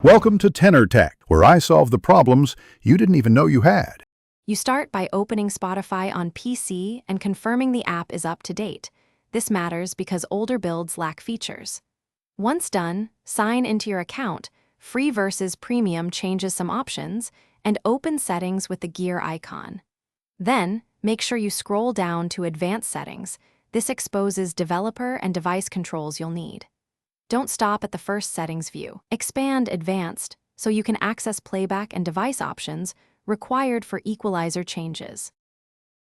Welcome to Tenor Tech, where I solve the problems you didn't even know you had. You start by opening Spotify on PC and confirming the app is up to date. This matters because older builds lack features. Once done, sign into your account, free versus premium changes some options, and open settings with the gear icon. Then, make sure you scroll down to advanced settings. This exposes developer and device controls you'll need. Don't stop at the first settings view. Expand advanced so you can access playback and device options required for equalizer changes.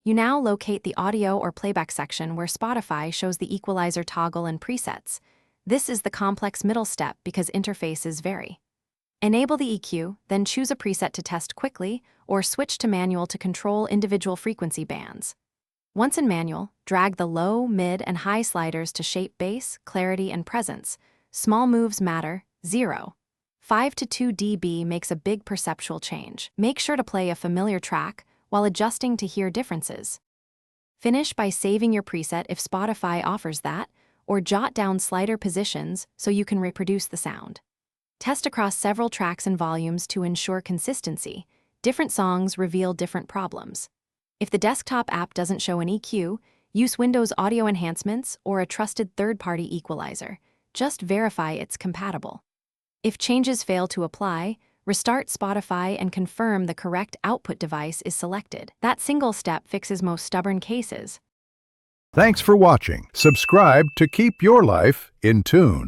You now locate the audio or playback section where Spotify shows the equalizer toggle and presets. This is the complex middle step because interfaces vary. Enable the EQ, then choose a preset to test quickly, or switch to manual to control individual frequency bands. Once in manual, drag the low, mid, and high sliders to shape bass, clarity, and presence. Small moves matter, 0. 5 to 2 dB makes a big perceptual change. Make sure to play a familiar track while adjusting to hear differences. Finish by saving your preset if Spotify offers that, or jot down slider positions so you can reproduce the sound. Test across several tracks and volumes to ensure consistency. Different songs reveal different problems. If the desktop app doesn't show an EQ, use Windows Audio Enhancements or a trusted third-party equalizer. Just verify it's compatible. If changes fail to apply, restart Spotify and confirm the correct output device is selected. That single step fixes most stubborn cases. Thanks for watching. Subscribe to keep your life in tune.